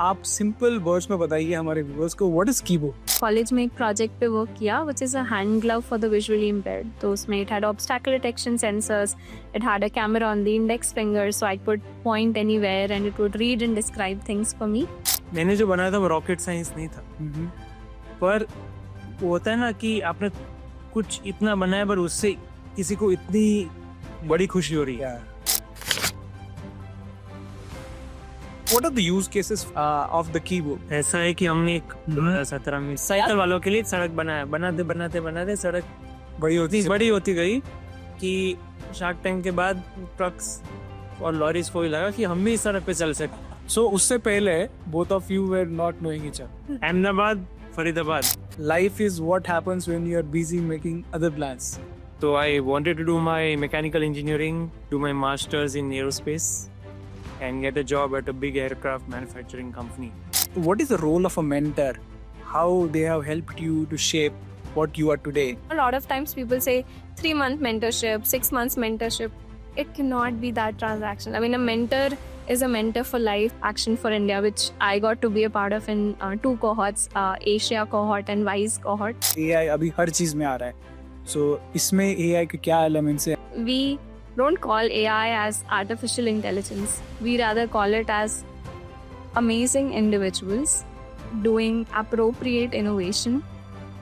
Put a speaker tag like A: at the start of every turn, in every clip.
A: आप simple words में बताइए हमारे व्यूअर्स को व्हाट इज कीबो।
B: कॉलेज में एक प्रोजेक्ट पे वर्क किया which is a hand glove for the visually impaired. तो उसमें it had obstacle detection sensors, it had a camera on the index finger so I could point anywhere and it would read and describe things for me.
C: मैंने जो बनाया था वो rocket science नहीं था, पर वो होता है ना कि आपने कुछ इतना बनाया पर उससे किसी को इतनी बड़ी खुशी हो रही है.
A: What are the use cases of the Kibo?
C: ऐसा है कि हमने एक 2017 में साइकिल वालों के लिए सड़क बनाया. बनाते सड़क बड़ी होती गई कि शार्क टैंक के बाद ट्रक्स और लॉरीज को ही लगा कि हम भी इस सड़क पे चल सकते.
A: सो उससे पहले both of you were not knowing each other.
C: Ahmedabad, Faridabad.
A: Life is what happens when you are busy making other plans.
C: So I wanted to do my mechanical engineering, do my masters in aerospace and get a job at a big aircraft manufacturing company.
A: What is the role of a mentor? How they have helped you to shape what you are today?
B: A lot of times people say 3-month mentorship, 6 months mentorship. It cannot be that transaction. I mean, a mentor is a mentor for life. Action for India, which I got to be a part of in 2 cohorts, Asia cohort and WISE cohort.
A: AI अभी हर चीज में आ रहा है. So इसमें AI के क्या elements हैं?
B: We don't call AI as artificial intelligence. We rather call it as amazing individuals doing appropriate innovation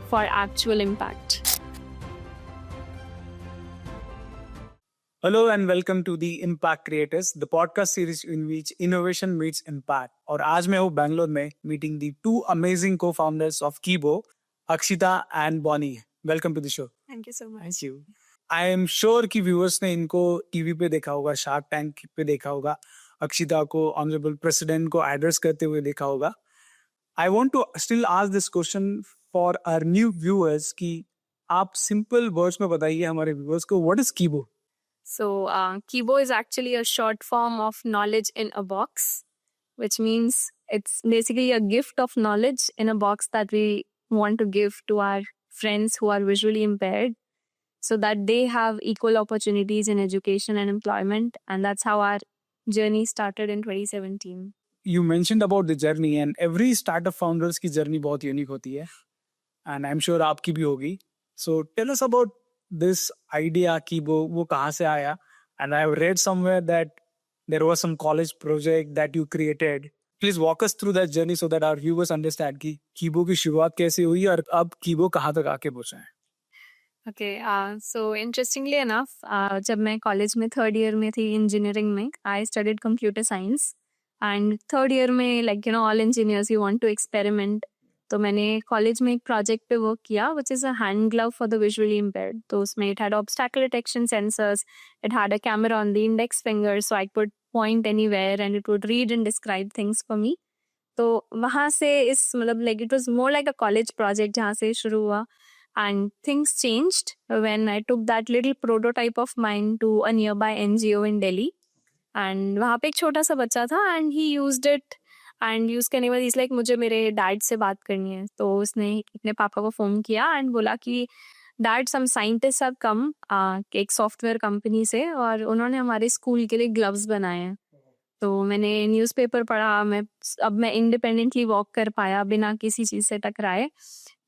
B: for actual impact.
A: Hello and welcome to the Impact Creators, the podcast series in which innovation meets impact. और आज मैं हूँ बैंगलोर में meeting the 2 amazing co-founders of Keebo, Akshita and Bonnie. Welcome to the show.
B: Thank you so much.
A: Thank you. I am sure कि viewers ने इनको TV पे देखा होगा, शार्क टैंक पे देखा होगा, अक्षिता को ऑनरेबल प्रेसिडेंट को एड्रेस करते हुए देखा होगा. I want to still ask this question for our new viewers कि आप सिंपल वर्ड्स में बताइए हमारे viewers को what is Keebo?
B: So, Kibo is actually a short form of knowledge in a box, which means it's basically a gift of knowledge in a box that we want to give to our friends who are visually impaired so that they have equal opportunities in education and employment. And that's how our journey started in 2017.
A: You mentioned about the journey and every startup founders की journey बहुत unique होती है and I'm sure आपकी भी होगी. So tell us about this idea Keebo, वो कहाँ से आया? And I have read somewhere that there was some college project that you created. Please walk us through that journey so that our viewers understand कि Keebo की शुरुआत कैसे हुई और अब Keebo कहाँ तक आके पहुँचा है.
B: Okay, so interestingly enough, जब मैं कॉलेज में 3rd year में थी इंजीनियरिंग में, I studied computer science and 3rd year में like you know all engineers you want to experiment. तो मैंने कॉलेज में एक प्रोजेक्ट पे वर्क किया which is a hand glove for the visually impaired. तो उसमें it had obstacle detection sensors, it had a camera on the index finger so I could point anywhere and it would read and describe things for me. तो वहाँ से इस मतलब like it was more like a college project जहाँ से शुरू हुआ. And things changed when I took that little prototype of mine to a near by NGO in Delhi. And वहाँ पे एक छोटा सा बच्चा था and he used it and use करने के बाद इस लाइक मुझे मेरे डैड से बात करनी है. तो उसने अपने पापा को फ़ोन किया एंड बोला कि dad some scientist have come एक सॉफ्टवेयर कंपनी से और उन्होंने हमारे स्कूल के लिए ग्लव्स बनाए हैं. तो मैंने न्यूज़पेपर पढ़ा, अब मैं इंडिपेंडेंटली वॉक कर पाया बिना किसी चीज़ से टकराए.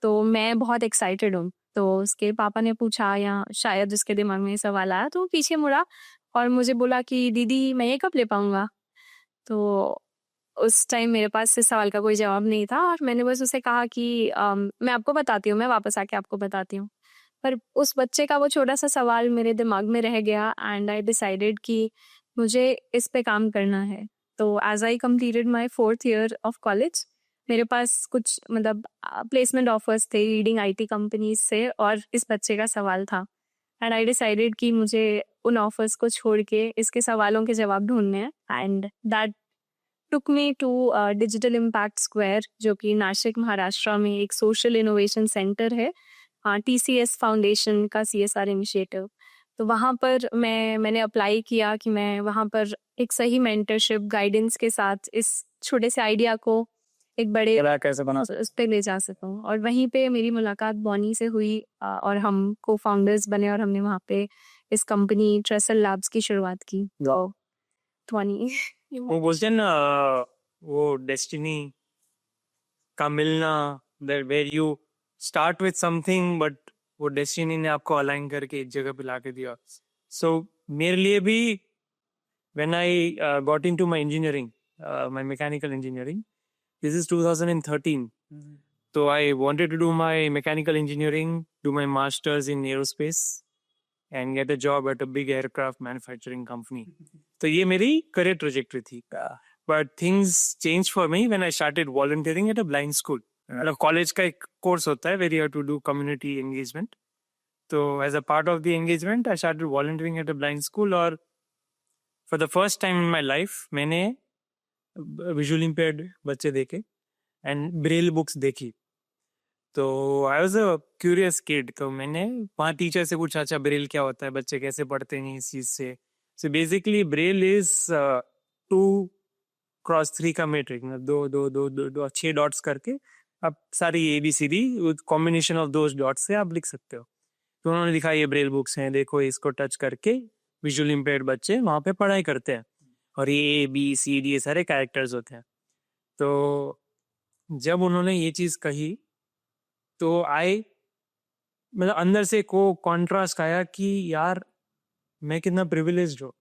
B: तो मैं बहुत एक्साइटेड हूँ. तो उसके पापा ने पूछा या शायद उसके दिमाग में सवाल आया तो पीछे मुड़ा और मुझे बोला कि दीदी मैं ये कब ले पाऊँगा. तो उस टाइम मेरे पास इस सवाल का कोई जवाब नहीं था और मैंने बस उसे कहा कि मैं आपको बताती हूँ, मैं वापस आके आपको बताती हूँ. पर उस बच्चे का वो छोटा सा सवाल मेरे दिमाग में रह गया एंड आई डिसाइडेड कि मुझे इस पे काम करना है. तो as I completed my 4th year of college मेरे पास कुछ मतलब प्लेसमेंट ऑफर्स थे लीडिंग आईटी कंपनीज से और इस बच्चे का सवाल था. एंड आई डिसाइडेड कि मुझे उन ऑफर्स को छोड़ के इसके सवालों के जवाब ढूंढने हैं. And that took me to digital impact square जो कि नासिक महाराष्ट्र में एक सोशल इनोवेशन सेंटर है, TCS फाउंडेशन का CSR इनिशिएटिव. तो वहाँ पर मैंने अप्लाई किया कि मैं वहाँ पर एक सही मेंटरशिप गाइडेंस के साथ इस छोटे से आइडिया को एक बड़े
A: कैसे बना
B: उस पे ले जा सकूँ. और वहीं पे मेरी मुलाकात बॉनी से हुई और हम को फाउंडर्स बने और हमने वहाँ पे इस कंपनी ट्रेसल लैब्स की शुरुआत की. तो 20
C: वो बोलते हैं ना वो डेस्टिनी का मिलना, that where you start with something but वो डेस्टिनी ने आपको अलाइन करके एक जगह पे लाके दिया. So मेरे लिए भी when I got into my engineering, my mechanical engineering, this is 2013. So I wanted to do my mechanical engineering, do my masters in aerospace and get a job at a big aircraft manufacturing company. तो ये मेरी career trajectory थी. But things changed for me when I started volunteering at a blind school. मतलब college का एक course होता है where you have to do community engagement. तो as a part of the engagement, I started volunteering at a blind school और for the first time in my life मैंने visually impaired बच्चे देखे and braille books देखी. तो I was a curious kid. तो मैंने वहाँ टीचर से पूछा अच्छा ब्रेल क्या होता है, बच्चे कैसे पढ़ते हैं इस चीज से. So basically Braille is 2x3 का मैट्रिक, दो दो दो दो दो 6 डॉट्स करके आप सारी ABCD combination of those dots से आप लिख सकते हो. तो उन्होंने लिखा ये ब्रेल बुक्स हैं, देखो इसको टच करके विजुअली इम्पेयर्ड बच्चे वहाँ पे पढ़ाई करते हैं और ये ABCD ये सारे कैरेक्टर्स होते हैं. तो जब उन्होंने ये चीज कही तो मतलब अंदर से को कॉन्ट्रास्ट आया कि यार मैं कितना प्रिविलेज्ड हूँ.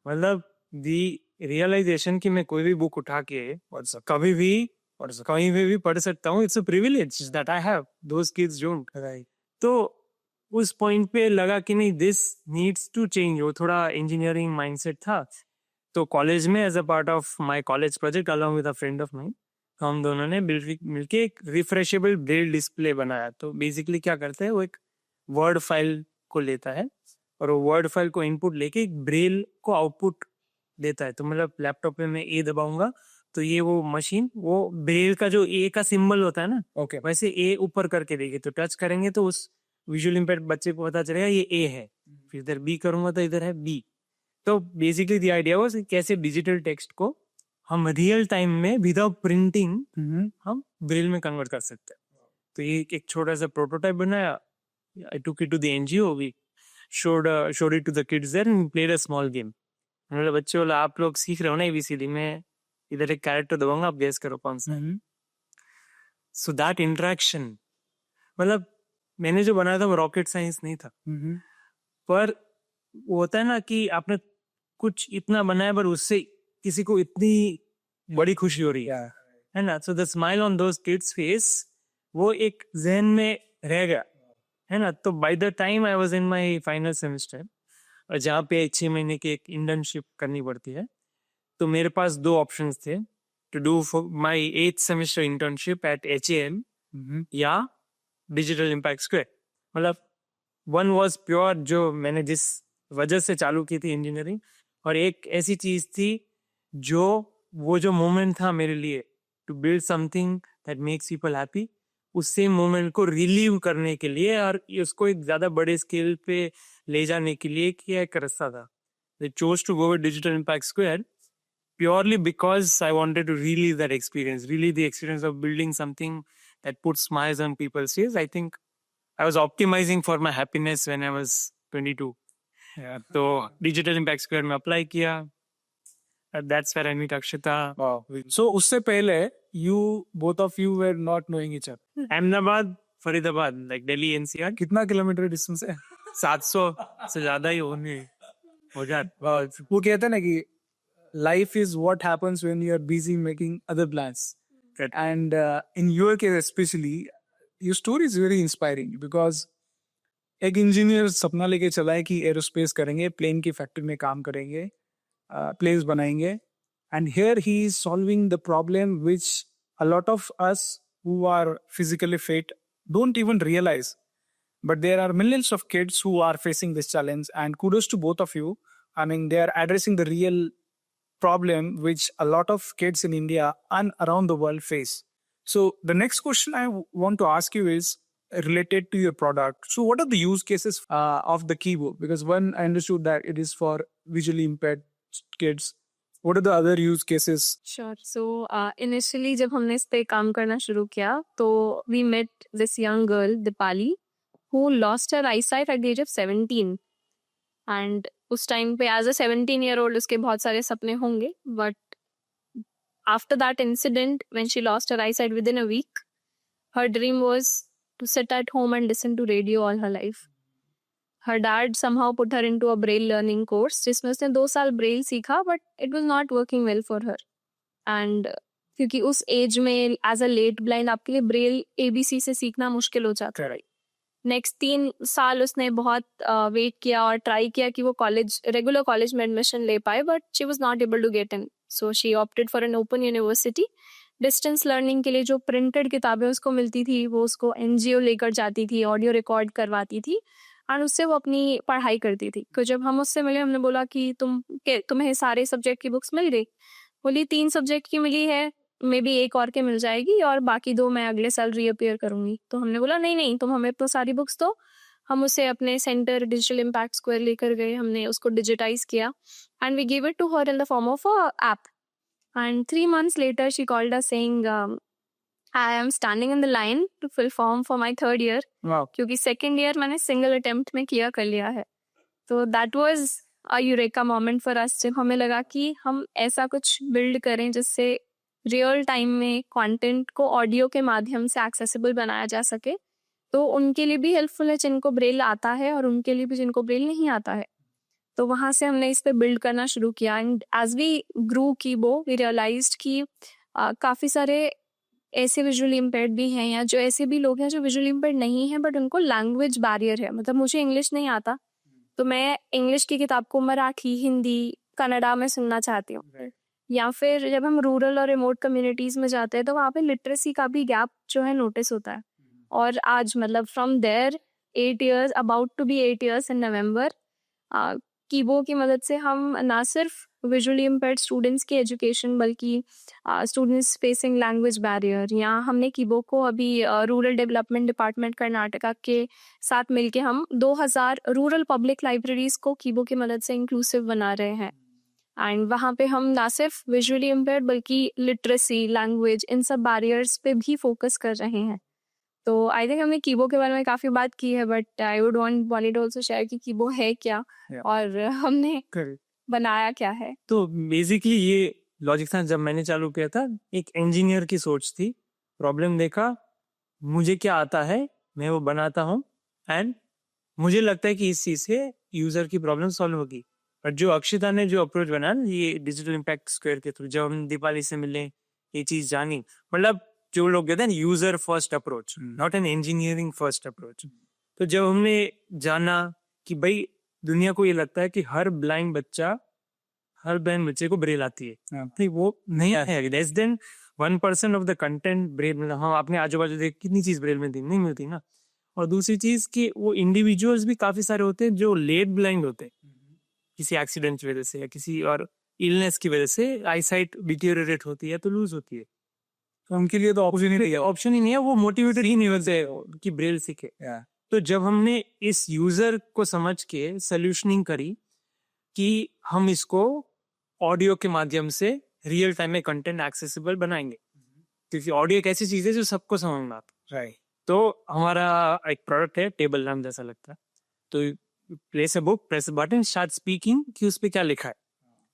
C: मतलब दी रियलाइजेशन कि मैं कोई भी बुक उठा के कभी भी कहीं भी पढ़ सकता हूँ. It's a privilege that I have, those kids don't. तो उस पॉइंट पे लगा कि नहीं, दिस नीड्स टू चेंज. वो थोड़ा इंजीनियरिंग माइंडसेट था. तो कॉलेज में as a part of my college project along with a friend of mine हम दोनों ने मिलके एक रिफ्रेशेबल ब्रेल डिस्प्ले बनाया. तो बेसिकली क्या करता है, वो एक वर्ड फाइल को लेता है और वो वर्ड फाइल को इनपुट लेके एक ब्रेल को आउटपुट देता है. तो मतलब लैपटॉप पे मैं ए दबाऊंगा तो ये वो मशीन वो ब्रेल का जो ए का सिंबल होता है ना,
A: ओके
C: वैसे ए ऊपर करके देगी. तो टच करेंगे तो उस विजुअल इम्पेयर्ड बच्चे को पता चलेगा ये ए है. फिर इधर बी करूंगा तो इधर है बी. तो बेसिकली द आइडिया वाज कैसे डिजिटल टेक्स्ट को हम रियल टाइम में विदाउट प्रिंटिंग हम ब्रेल में कन्वर्ट कर सकते हैं. तो ये एक छोटा सा प्रोटोटाइप बनाया. I took it to the NGO, we showed it to the kids there and played a small game. मतलब बच्चे बोला आप लोग सीख रहे हो ना ABCD, में इधर एक कैरेक्टर दबाऊंगा, आप गेस करो कौन सा. सो दैट इंटरेक्शन, मतलब मैंने जो बनाया था वो रॉकेट साइंस नहीं था, पर वो होता है ना कि आपने कुछ इतना बनाया पर उससे किसी को इतनी बड़ी खुशी हो रही है ना. So the smile on those kids face वो एक जहन में रह गया है ना. तो by the time I was in my final semester, और जहाँ पे 6 महीने की एक इंटर्नशिप करनी पड़ती है, तो मेरे पास 2 ऑप्शंस थे to do my 8th semester internship at HAM या डिजिटल इम्पैक्ट स्क्वायर. मतलब वन वाज प्योर जो मैंने जिस वजह से चालू की थी इंजीनियरिंग, और एक ऐसी चीज थी जो वो जो मोमेंट था मेरे लिए to build something that makes people happy, उस सेम मोमेंट को रिलीव करने के लिए और उसको एक ज्यादा बड़े स्केल पे ले जाने के लिए किया एक रास्ता था. They chose to go with Digital Impact Square purely because I wanted to relive that experience, relive the experience of building something that puts smiles on people's face. I think I was optimizing for my happiness when I was 22. तो Digital Impact Square में apply किया. That's where I meet Akshita.
A: So उससे पहले you both of you were not knowing each other.
C: Ahmedabad, Faridabad, like Delhi NCR.
A: कितना kilometre distance है?
C: 700 से ज्यादा ही होने हो जाता.
A: वो कहते हैं ना कि life is what happens when you are busy making other plans.
C: Correct.
A: And in your case especially, your story is very inspiring because एक इंजीनियर सपना लेके चला है कि एरोस्पेस करेंगे, प्लेन की फैक्ट्री में काम करेंगे, प्लेन्स बनाएंगे, and here he is solving the problem which a lot of us who are physically fit don't even realize. But there are millions of kids who are facing this challenge, and kudos to both of you. I mean, they are addressing the real problem which a lot of kids in India and around the world face. So the next question I want to ask you is related to your product. So what are the use cases of the keyboard? Because one, I understood that it is for visually impaired kids. What are the other use cases?
B: Sure. So initially जब हमने इस पे काम करना शुरू किया तो we met this young girl Dipali who lost her eyesight at the age of 17. And उस टाइम पे as a 17-year-old उसके बहुत सारे सपने होंगे, but after that incident, when she lost her eyesight within a week, her dream was to sit at home and listen to radio all her life. Her dad somehow put her into a braille learning course, जिसमें उसने 2 साल braille सीखा, but it was not working well for her. And क्योंकि उस as में as a late blind आपके लिए Braille ABC से सीखना मुश्किल हो जाता है. नेक्स्ट 3 साल उसने बहुत वेट किया और ट्राई किया कि वो रेगुलर कॉलेज में एडमिशन ले पाए, but she was not able to get in. So she opted for an open university. Distance learning के लिए जो प्रिंटेड किताबें उसको मिलती थी वो उसको NGO लेकर जाती थी, ऑडियो रिकॉर्ड करवाती थी और उससे वो अपनी पढ़ाई करती थी. तो जब हम उससे मिले, हमने बोला कि तुम्हें सारे सब्जेक्ट की बुक्स मिल गई? बोली 3 सब्जेक्ट की मिली है, मे बी एक और के मिल जाएगी और बाकी 2 मैं अगले साल रीअपियर करूंगी. तो हमने बोला नहीं, तुम हमें तो सारी बुक्स दो. हम उसे अपने सेंटर डिजिटल इम्पैक्ट स्क्वायर लेकर गए, हमने उसको डिजिटाइज किया and we give it to her in the form of a app. And 3 months later she called us saying I am standing in the line to fill form for my 3rd year.
A: Wow.
B: क्योंकि 2nd year मैंने single attempt में कर लिया है. तो that was a eureka moment for us, जब हमें लगा कि हम ऐसा कुछ बिल्ड करें जिससे रियल टाइम में कंटेंट को ऑडियो के माध्यम से एक्सेसिबल बनाया जा सके. तो उनके लिए भी हेल्पफुल है जिनको ब्रेल आता है और उनके लिए भी जिनको ब्रेल नहीं आता है. तो वहाँ से हमने इस पे बिल्ड करना शुरू किया. And as we grew Kibo, we realized कि काफ़ी सारे ऐसे विजुअली इम्पेयर्ड भी हैं या जो ऐसे भी लोग हैं जो विजुअली इम्पेयर्ड नहीं हैं बट उनको लैंग्वेज बैरियर है. मतलब मुझे इंग्लिश नहीं आता तो मैं इंग्लिश की किताब को मराठी, हिंदी, कन्नड़ा में सुनना चाहती हूँ. या फिर जब हम रूरल और रिमोट कम्युनिटीज़ में जाते हैं तो वहाँ पे लिटरेसी का भी गैप जो है नोटिस होता है. और आज मतलब from there 8 years, about to be 8 years in November, Kibo की मदद से हम ना सिर्फ विजुअली इम्पेयर्ड स्टूडेंट्स की एजुकेशन बल्कि स्टूडेंट्स फेसिंग लैंग्वेज बैरियर, या हमने कीबो को अभी रूरल डेवलपमेंट डिपार्टमेंट कर्नाटका के साथ मिलके हम 2000 रूरल पब्लिक लाइब्रेरीज को कीबो की मदद से इंक्लूसिव बना रहे हैं. एंड वहाँ पे हम ना सिर्फ विजुअली इम्पेयर्ड बल्कि लिटरेसी, लैंग्वेज, इन सब बैरियर्स पे भी फोकस कर रहे हैं. तो आई थिंक हमने कीबो के बारे में काफ़ी बात की है, but I would want want also share कि कीबो है क्या और हमने बनाया क्या है.
C: तो बेसिकली ये लॉजिक था. जब मैंने चालू किया था, एक इंजीनियर की सोच थी, प्रॉब्लम देखा, मुझे क्या आता है मैं वो बनाता हूँ एंड मुझे लगता है कि इस चीज़ से यूज़र की प्रॉब्लम सॉल्व होगी. और जो अक्षिता ने जो अप्रोच बनाया ये डिजिटल इम्पैक्ट स्क्वायर के थ्रू, जब हम दीपाली से मिले ये चीज़ जानी, मतलब जो लोग कहते हैं user first approach, not an engineering first approach. तो जब हमने जाना कि भाई दुनिया को ये लगता है कि हर ब्लाइंड बच्चे को ब्रेल आती है, नहीं वो नहीं है. Less than 1% of the content Braille में. हाँ, आपने आजू बाजू देख कितनी चीज ब्रेल में नहीं मिलती ना. और दूसरी चीज कि वो इंडिविजुअल्स भी काफी सारे होते हैं जो लेट ब्लाइंड होते हैं किसी एक्सीडेंट की वजह से या किसी और इलनेस की वजह से. आई साइट डिटेरियोरेट होती है तो लूज होती है.
A: तो उनके लिए तो
C: ऑप्शन ही नहीं है, वो मोटिवेटेड ही नहीं होते कि ब्रेल सीखे. तो जब हमने इस यूजर को समझ के सोल्यूशनिंग करी कि हम इसको ऑडियो के माध्यम से रियल टाइम में कंटेंट एक्सेसिबल बनाएंगे, क्योंकि ऑडियो एक ऐसी चीज है जो सबको समझ में आता है. तो हमारा एक प्रोडक्ट है, टेबल नाम जैसा लगता है. तो place a book, press a button, start speaking कि उस पर क्या लिखा है.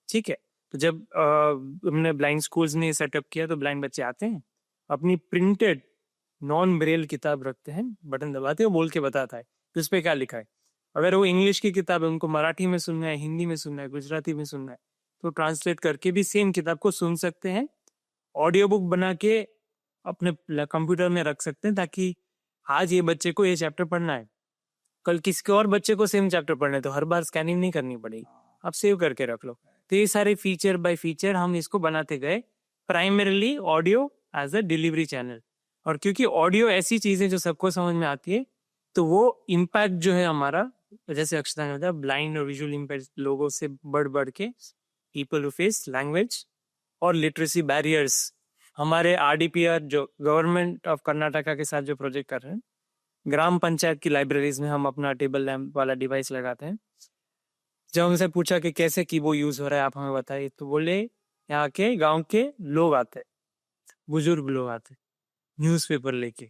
C: ठीक है. तो जब हमने ब्लाइंड स्कूल्स ने सेटअप किया तो ब्लाइंड बच्चे आते हैं, अपनी प्रिंटेड नॉन ब्रेल किताब रखते हैं, बटन दबाते हैं, बोल के बताता है तो उस पर क्या लिखा है. अगर वो इंग्लिश की किताब है, उनको मराठी में सुनना है, हिंदी में सुनना है, गुजराती में सुनना है, तो ट्रांसलेट करके भी सेम किताब को सुन सकते हैं. ऑडियो बुक बना के अपने कंप्यूटर में रख सकते हैं ताकि आज ये बच्चे को ये चैप्टर पढ़ना है, कल किसी और बच्चे को सेम चैप्टर पढ़ना है तो हर बार स्कैनिंग नहीं करनी पड़ेगी, आप सेव करके रख लो. तो ये सारे फीचर बाय फीचर हम इसको बनाते गए, primarily audio as a delivery channel. और क्योंकि ऑडियो ऐसी चीज है जो सबको समझ में आती है, तो वो इम्पैक्ट जो है हमारा, जैसे अक्षता ने बताया, ब्लाइंड और विजुअल इम्पैक्ट लोगों से बढ़ के पीपल हु फेस लैंग्वेज और लिटरेसी बैरियर्स. हमारे RDPR जो गवर्नमेंट ऑफ कर्नाटका के साथ जो प्रोजेक्ट कर रहे हैं, ग्राम पंचायत की लाइब्रेरीज में हम अपना टेबल लैम्प वाला डिवाइस लगाते हैं. जब हमसे पूछा कि कैसे कीबोर्ड यूज हो रहा है आप हमें बताइए, तो बोले यहाँ के गांव के लोग आते हैं, बुजुर्ग लोग आते हैं न्यूज़पेपर लेके.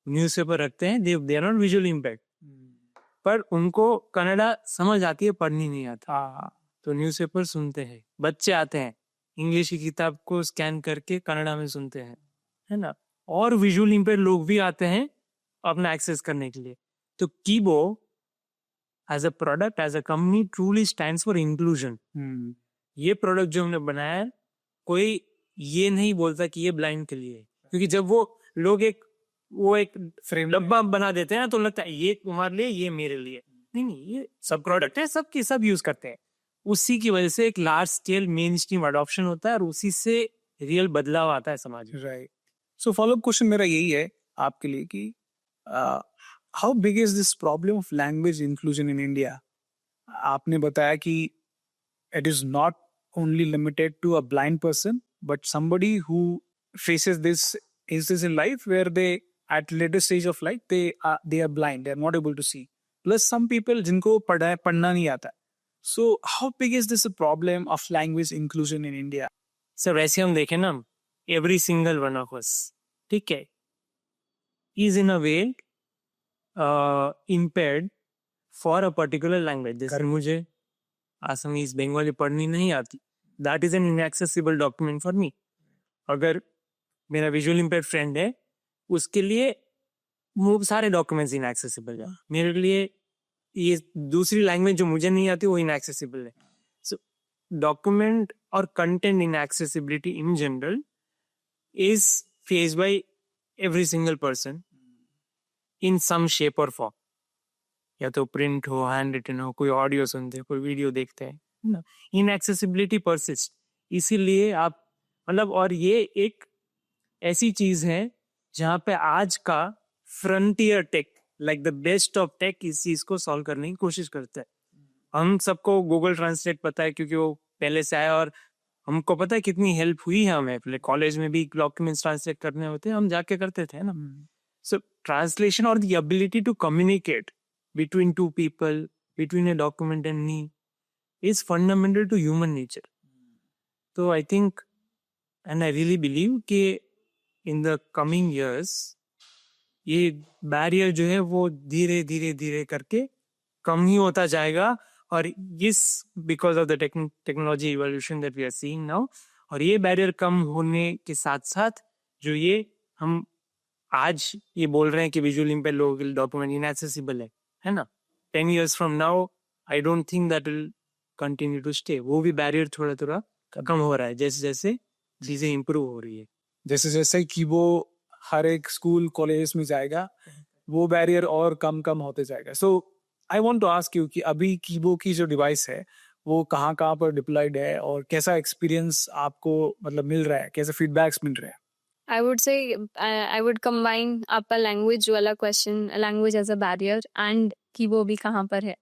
C: न्यूज़पेपर रखते हैं, they are not visually impact, पर उनको कन्नड़ा समझ आती है, पढ़नी नहीं आता. तो न्यूज़पेपर सुनते हैं. बच्चे आते हैं, इंग्लिश की किताब को स्कैन करके कन्नड़ा में सुनते हैं, है ना। और विजुअल इम्पेयर लोग भी आते हैं अपना एक्सेस करने के लिए। तो Kibo as a product, as a company, truly stands for inclusion. ये प्रोडक्ट जो हमने बनाया है, कोई ये नहीं बोलता कि ये ब्लाइंड के लिए है, क्योंकि जब वो लोग एक फ्रेम डब्बा बना देते हैं तो लगता है ये तुम्हारे लिए, ये मेरे लिए। नहीं, ये सब प्रोडक्ट है, सबकी सब यूज करते हैं। उसी की वजह से एक large scale main stream adoption होता है और उसी से रियल बदलाव आता है समाज में।
A: राइट। सो फॉलोअप क्वेश्चन मेरा यही है आपके लिए कि how big is this problem of language inclusion in India? आपने बताया कि it is not only limited to a blind person, but somebody who faces this instance in life where they at later stage of life they are blind, they are not able to see. Plus some people जिनको पढ़ना नहीं आता. So how big is this a problem of language inclusion in India?
C: Sir वैसे हम देखें ना, every single one of us, ठीक है, is in a way impaired for a particular language. जैसे मुझे आसामीज, बंगाली पढ़नी नहीं आती, that is an inaccessible document for me. अगर मेरा विजुअल इम्पेयर्ड फ्रेंड है, उसके लिए वो सारे डॉक्यूमेंट्स इनएक्सेसिबल है। मेरे लिए ये दूसरी लैंग्वेज जो मुझे नहीं आती वो इनएक्सेसिबल है। सो डॉक्यूमेंट और content inaccessibility in general is faced by every single person in some shape और फॉर्म। या तो प्रिंट हो, हैंड रिटन हो, कोई ऑडियो सुनते हैं, कोई वीडियो देखते हैं ना, इनएक्सेसिबिलिटी परसिस्ट। इसीलिए आप मतलब, और ये एक ऐसी चीज है जहाँ पे आज का frontier tech, like the best of tech, इस चीज को सॉल्व करने की कोशिश करता है। हम सबको गूगल ट्रांसलेट पता है क्योंकि वो पहले से आया, और हमको पता है कितनी हेल्प हुई है हमें। पहले कॉलेज में भी डॉक्यूमेंट्स ट्रांसलेट करने होते हैं, हम जाके करते थे ना। सो ट्रांसलेशन और the ability to communicate between two people, between a document and me, is fundamental to human nature. So I think, and I really believe कि in the coming years ये बैरियर जो है वो धीरे धीरे धीरे करके कम ही होता जाएगा। और इस because of the technology evolution that we are seeing now, और ये बैरियर कम होने के साथ साथ जो ये हम आज ये बोल रहे हैं कि विजुअल इम्पेयर्ड लोगों के लिए डॉक्यूमेंट इनएक्सेसिबल है ना, 10 years from now I don't think that will continue to stay. वो भी बैरियर थोड़ा थोड़ा कम हो रहा है जैसे जैसे चीजें इम्प्रूव हो रही है।
A: जैसे जैसे कि वो हर एक स्कूल कॉलेज में जाएगा, वो बैरियर और कम होते जाएगा। So I want to ask you कि अभी कीबो की जो डिवाइस है वो कहाँ पर डिप्लॉयड है और कैसा एक्सपीरियंस आपको मतलब मिल रहा है, कैसे फीडबैक्स मिल रहे हैं?
B: I would say I would combine आपका language वाला question, language as a barrier, and कि वो भी कहाँ पर है।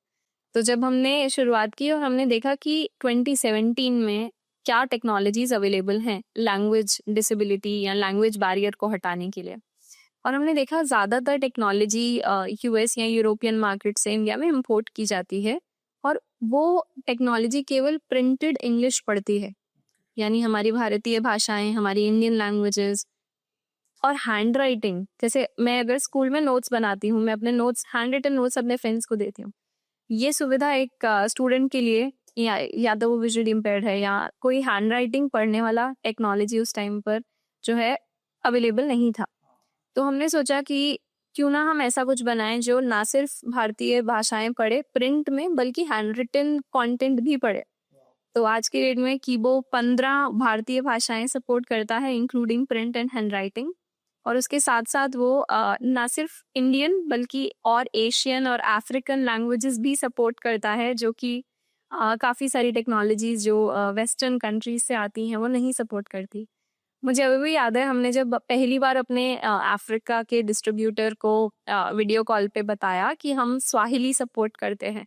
B: तो जब हमने शुरुआत की और हमने देखा कि 2017 में क्या टेक्नोलॉजीज अवेलेबल हैं लैंग्वेज डिसेबिलिटी या लैंग्वेज बैरियर को हटाने के लिए, और हमने देखा ज़्यादातर टेक्नोलॉजी यूएस या यूरोपियन मार्केट से इंडिया में इंपोर्ट की जाती है, और वो टेक्नोलॉजी केवल प्रिंटेड इंग्लिश पढ़ती है, यानी हमारी भारतीय भाषाएं, हमारी इंडियन लैंग्वेजेस और हैंड राइटिंग। जैसे मैं अगर स्कूल में नोट्स बनाती हूँ, मैं अपने नोट्स, हैंड रिटन नोट्स अपने फ्रेंड्स को देती हूँ। ये सुविधा एक स्टूडेंट के लिए, या तो वो विजुअली इम्पेयर्ड है या कोई हैंड राइटिंग पढ़ने वाला टेक्नोलॉजी उस टाइम पर जो है अवेलेबल नहीं था। तो हमने सोचा कि क्यों ना हम ऐसा कुछ बनाएं जो ना सिर्फ भारतीय भाषाएं पढ़े प्रिंट में, बल्कि हैंड रिटन कॉन्टेंट भी पढ़े। तो आज के डेट में कीबो 15 भारतीय भाषाएं सपोर्ट करता है, including print and hand writing. और उसके साथ साथ वो ना सिर्फ इंडियन बल्कि और एशियन और अफ्रीकन लैंग्वेजेस भी सपोर्ट करता है, जो कि काफ़ी सारी टेक्नोलॉजीज जो वेस्टर्न कंट्रीज से आती हैं वो नहीं सपोर्ट करती। मुझे अभी भी याद है, हमने जब पहली बार अपने अफ्रीका के डिस्ट्रीब्यूटर को वीडियो कॉल पे बताया कि हम स्वाहिली सपोर्ट करते हैं,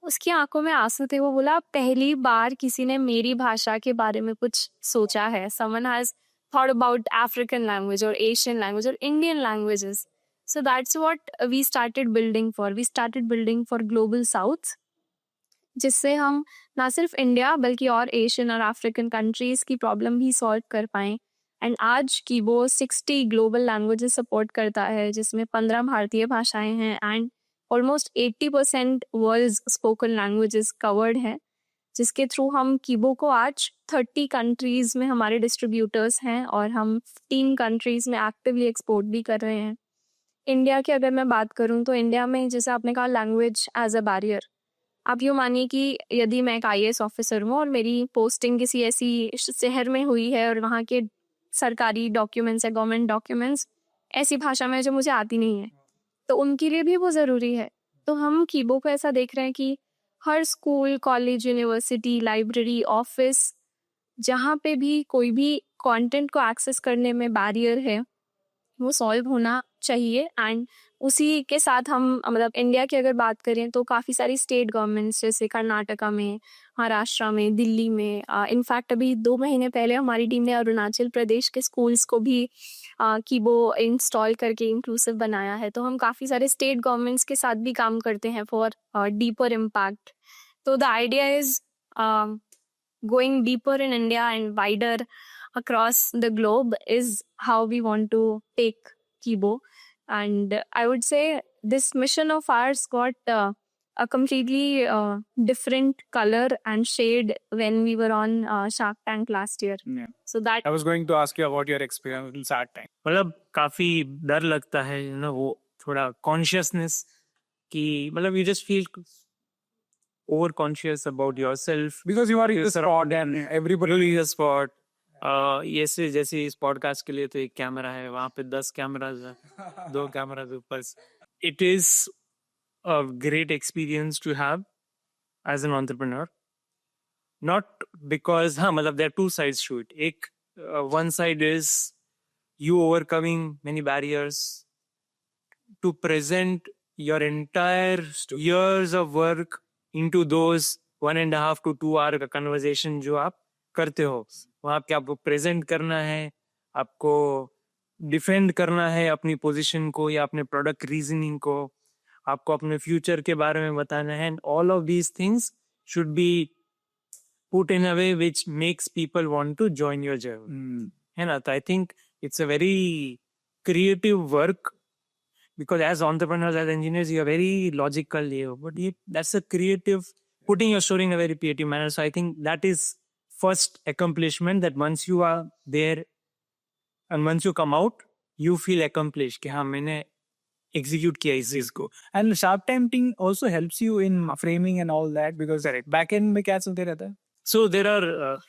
B: उसकी आंखों में आंसू थे। वो बोला, पहली बार किसी ने मेरी भाषा के बारे में कुछ सोचा है। Someone has thought about African language or Asian language or Indian languages. So that's what we started building for. We started building for Global South, जिससे हम ना सिर्फ इंडिया बल्कि और एशियन और अफ्रीकन कंट्रीज की प्रॉब्लम भी सॉल्व कर पाएं। एंड आज कीबो 60 ग्लोबल लैंग्वेजेस सपोर्ट करता है, जिसमें 15 भारतीय भाषाएं हैं and almost 80% world spoken languages covered है। जिसके थ्रू हम कीबो को आज 30 कंट्रीज में हमारे डिस्ट्रीब्यूटर्स हैं और हम 15 कंट्रीज में एक्टिवली एक्सपोर्ट भी कर रहे हैं। इंडिया की अगर मैं बात करूं तो इंडिया में जैसे आपने कहा लैंग्वेज एज अ बैरियर, आप यूँ मानिए कि यदि मैं एक IAS ऑफिसर हूँ और मेरी पोस्टिंग किसी ऐसी शहर में हुई है और वहाँ के सरकारी डॉक्यूमेंट्स या गवर्नमेंट डॉक्यूमेंट्स ऐसी भाषा में जो मुझे आती नहीं है, तो उनके लिए भी वो ज़रूरी है। तो हम कीबो को ऐसा देख रहे हैं कि हर school, college, university, library, office, जहाँ पे भी कोई भी कंटेंट को एक्सेस करने में बैरियर है, वो सॉल्व होना चाहिए। एंड उसी के साथ हम मतलब इंडिया की अगर बात करें तो काफ़ी सारी स्टेट गवर्नमेंट्स जैसे कर्नाटका में, महाराष्ट्र में, दिल्ली में, इनफैक्ट अभी 2 महीने पहले हमारी टीम ने अरुणाचल प्रदेश के स्कूल्स को भी कीबो इंस्टॉल करके इंक्लूसिव बनाया है। तो हम काफ़ी सारे स्टेट गवर्नमेंट्स के साथ भी काम करते हैं फॉर डीपर इम्पैक्ट। तो the idea is going deeper in India and wider across the globe is how we want to take Kibo. And I would say this mission of ours got a completely different color and shade when we were on Shark Tank last year.
A: Yeah.
B: So that
A: I was going to ask you about your experience in Shark Tank.
C: मतलब काफी डर लगता है वो थोड़ा consciousness कि मतलब you just feel over conscious about yourself
A: Because you are a spot and everybody
C: is a spot. ये जैसे इस पॉडकास्ट के लिए तो एक कैमरा है, वहाँ पे 10 कैमराज है, 2 कैमराज ऊपर। It is a great experience to have as an entrepreneur. Not because हाँ मतलब there are two sides to it. एक one side is you overcoming many barriers to present your entire years of work into those 1.5 to 2 hour का conversation जो आप करते हो, वहाँ पे आपको प्रेजेंट करना है, आपको डिफेंड करना है अपनी पोजीशन को या अपने प्रोडक्ट रीजनिंग को, आपको अपने फ्यूचर के बारे में बताना है। And all of these things should be put in a way which makes people want to join your journey, है ना। तो I think it's a very creative work because as entrepreneurs, as engineers, you are very logical, but that's a creative, putting your story in a very creative manner. So I think that is first accomplishment, that once you are there and once you come out, you feel accomplished कि हाँ मैंने execute किया इस चीज को।
A: And Shark Tank team also helps you in framing and all that because back end में क्या चलते रहता है?
C: So there are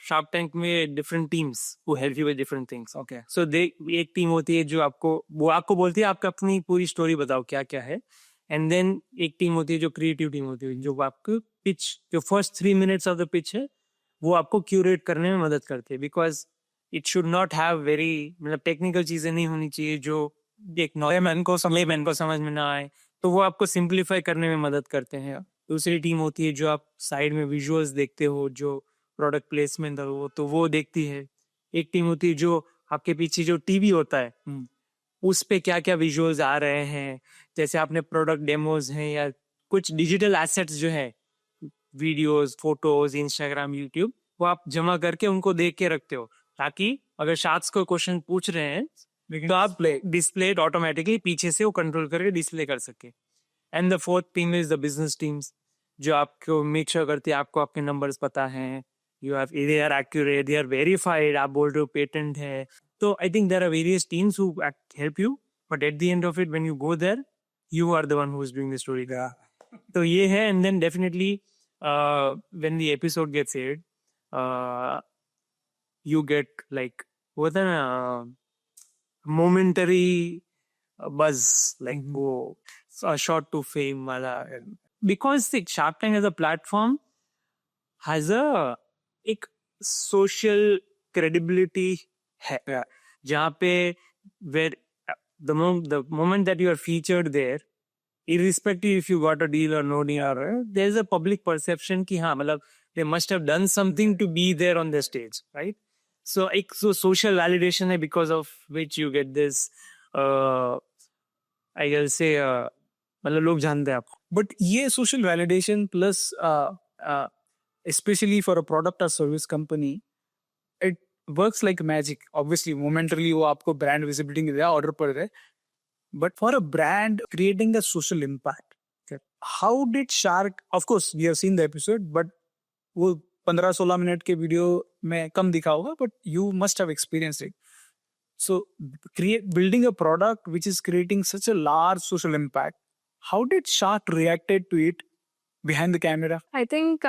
C: Shark Tank में different teams who help you with different things.
A: Okay.
C: So एक टीम होती है जो आपको बोलती है आपका अपनी पूरी स्टोरी बताओ क्या क्या है, एंड देन एक टीम होती है जो क्रिएटिव टीम होती है जो आपको पिच, जो first 3 minutes of the pitch है वो आपको क्यूरेट करने में मदद करती है, because it should not have very मतलब टेक्निकल चीजें नहीं होनी चाहिए जो एक नॉर्मल को समझ में ना आए, तो वो आपको सिंप्लीफाई करने में मदद करते हैं। दूसरी टीम होती है जो आप साइड में विजुअल्स देखते हो, जो प्रोडक्ट प्लेसमेंट हो तो वो देखती है। एक टीम होती है जो आपके पीछे जो टीवी होता है उस पे क्या क्या विजुअल्स आ रहे हैं, जैसे आपने प्रोडक्ट डेमोज हैं या कुछ डिजिटल एसेट्स जो है, वीडियोस, फोटोज, इंस्टाग्राम, यूट्यूब, वो आप जमा करके उनको देख के रखते हो, ताकि अगर शार्क्स को क्वेश्चन पूछ रहे हैं तो आप डिस्प्ले ऑटोमेटिकली पीछे से वो कंट्रोल करके डिस्प्ले कर सके। And the fourth team is the business teams जो आपको मेक श्योर करती है आपको आपके नंबर्स पता हैं, they are accurate, they are verified, आप बोल रहे हो पेटेंट है। तो I think there are various teams who help you, but at the end of it, when you go there, you are the one who is doing the story. तो ये है, and then definitely when the episode gets aired, you get like what a momentary buzz, like वो a shot to fame वाला, because the Shark Tank as a platform has a एक social credibility है, जहाँ पे where the moment that you are featured there, irrespective if you got a deal or no deal, there is a public perception कि हाँ मतलब they must have done something to be there on the stage, right? So एक social validation है, because of which you get this I will say मतलब लोग जानते हैं आपको।
A: But ये social validation plus especially for a product or service company, it works like magic. Obviously, momentarily वो आपको brand visibility दे रहा है, order पर रहे. But for a brand, creating the social impact. Okay. How did Shark, of course, we have seen the episode, but वो 15-16 minute के video में कम दिखा होगा, but you must have experienced it. So, building a product which is creating such a large social impact, how did Shark reacted to it behind the camera?
B: I think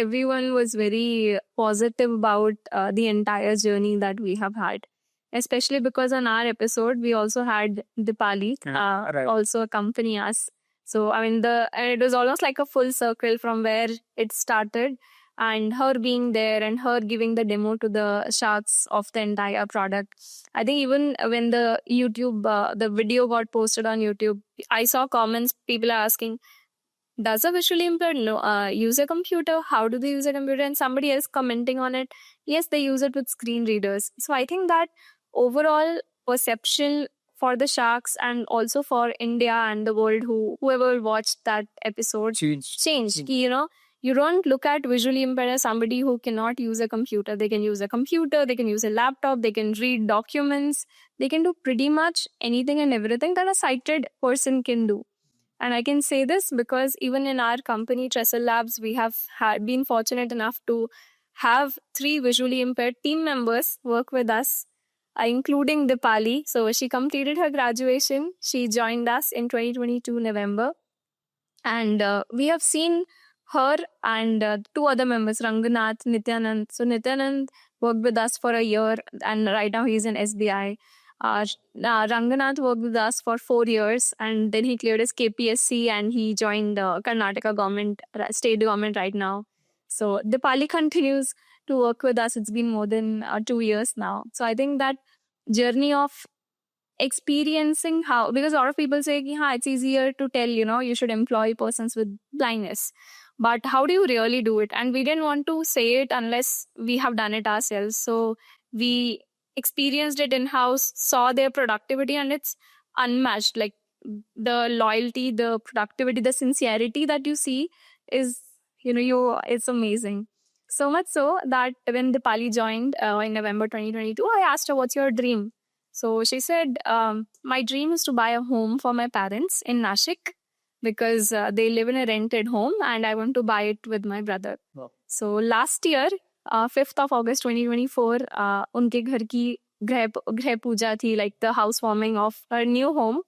B: everyone was very positive about the entire journey that we have had, especially because on our episode we also had Dipali
A: Right.
B: also accompany us. So I mean, it was almost like a full circle from where it started, and her being there and her giving the demo to the sharks of the entire product. I think even when the YouTube the video got posted on YouTube, I saw comments. People are asking, does a visually impaired use a computer? How do they use a computer? And somebody else commenting on it, yes, they use it with screen readers. So I think that overall perception for the sharks and also for India and the world, whoever watched that episode, changed. Ki, you don't look at visually impaired as somebody who cannot use a computer. They can use a computer, they can use a laptop, they can read documents, they can do pretty much anything and everything that a sighted person can do. And I can say this because even in our company, Trestle Labs, we have been fortunate enough to have 3 visually impaired team members work with us, including Dipali. So she completed her graduation. She joined us in 2022 November. And we have seen her and 2 other members, Ranganath, Nityanand. So Nityanand worked with us for a year, and right now he's in SBI. Ranganath worked with us for 4 years, and then he cleared his KPSC and he joined Karnataka government, state government right now. So Dipali continues to work with us. It's been more than 2 years now. So I think that journey of experiencing how, because a lot of people say, it's easier to tell, you should employ persons with blindness. But how do you really do it? And we didn't want to say it unless we have done it ourselves. So we experienced it in-house, saw their productivity, and it's unmatched. Like the loyalty, the productivity, the sincerity that you see is, it's amazing. So much so that when Dipali joined in November 2022, I asked her, what's your dream? So she said, my dream is to buy a home for my parents in Nashik because they live in a rented home and I want to buy it with my brother.
A: Wow.
B: So last year, 5th of August 2024, उनके घर की गृह पूजा थी, like the housewarming of her new home,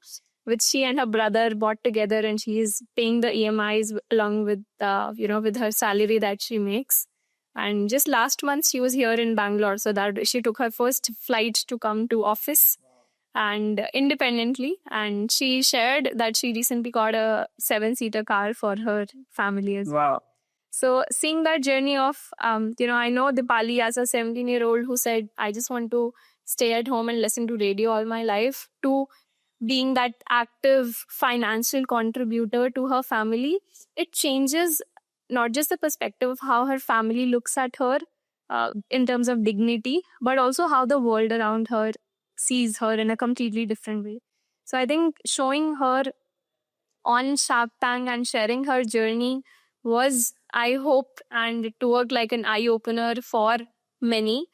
B: which she and her brother bought together, and she is paying the EMIs along with, with her salary that she makes. And just last month, she was here in Bangalore, so that she took her first flight to come to office and independently. And she shared that she recently got a 7-seater car for her family as well.
A: Wow.
B: So seeing that journey of, I know Dipali as a 17-year-old who said, I just want to stay at home and listen to radio all my life, to being that active financial contributor to her family, it changes not just the perspective of how her family looks at her in terms of dignity, but also how the world around her sees her in a completely different way. So I think showing her on Shark Tank and sharing her journey was, I hope, and it worked like an eye-opener for many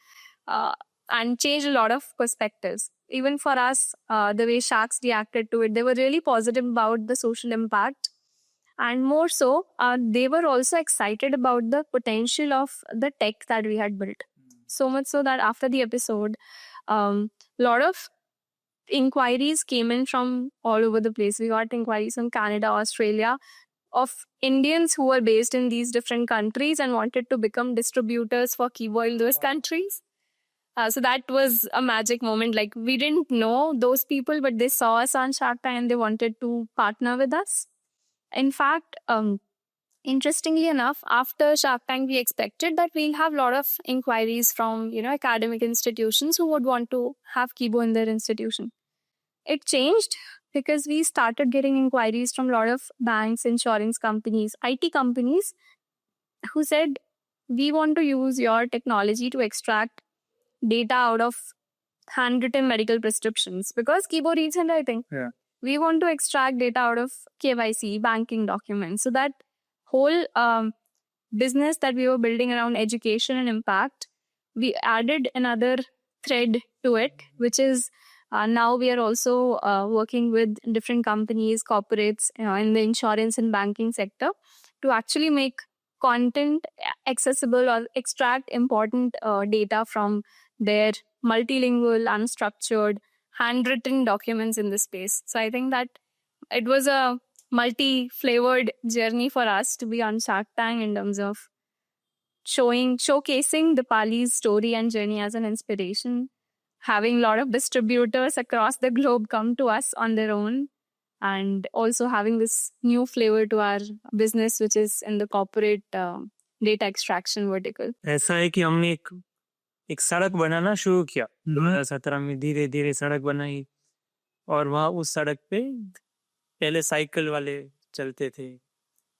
B: and changed a lot of perspectives. Even for us, the way sharks reacted to it, they were really positive about the social impact. And more so, they were also excited about the potential of the tech that we had built. So much so that after the episode, a lot of inquiries came in from all over the place. We got inquiries from Canada, Australia, of Indians who were based in these different countries and wanted to become distributors for Kibo in those countries. So that was a magic moment. Like, we didn't know those people, but they saw us on Shark Tank and they wanted to partner with us. In fact, interestingly enough, after Shark Tank, we expected that we'll have a lot of inquiries from, academic institutions who would want to have Kibo in their institution. It changed because we started getting inquiries from a lot of banks, insurance companies, IT companies who said, we want to use your technology to extract data out of handwritten medical prescriptions because Kibo reads handwriting.
A: Yeah.
B: We want to extract data out of KYC, banking documents. So that whole business that we were building around education and impact, we added another thread to it, which is now we are also working with different companies, corporates in the insurance and banking sector to actually make content accessible or extract important data from their multilingual, unstructured, handwritten documents in the space. So I think that it was a multi-flavored journey for us to be on Shark Tank in terms of showcasing Dipali's story and journey as an inspiration, having a lot of distributors across the globe come to us on their own, and also having this new flavor to our business, which is in the corporate data extraction vertical.
C: ऐसा है कि हमने एक सड़क बनाना शुरू किया 2017 में, धीरे धीरे सड़क बनाई, और वहाँ उस सड़क पे पहले साइकिल वाले चलते थे,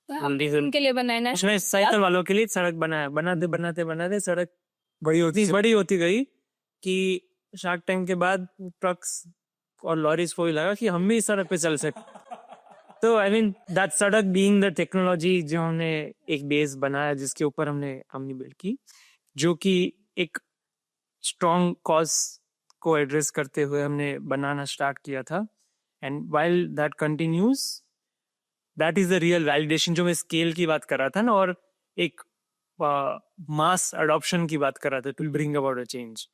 B: उनके लिए बनाया ना,
C: उसमें साइकिल वालों के लिए सड़क बनाया, बनाते बनाते बनाते सड़क बड़ी होती गई कि शार्क टैंक के बाद ट्रक्स और लॉरीज को लगा कि हम भी इस सड़क पे चल सकते. तो आई मीन दैट सड़क बीइंग द टेक्नोलॉजी जो हमने एक बेस बनाया जिसके ऊपर हमने कंपनी बिल्ड की, जो कि एक स्ट्रॉन्ग कॉज को एड्रेस करते हुए हमने बनाना स्टार्ट किया था. And while that continues, that is the real validation, जो मैं स्केल की बात कर रहा था ना, और एक मास अडॉप्शन की बात कर रहा था to bring about a change.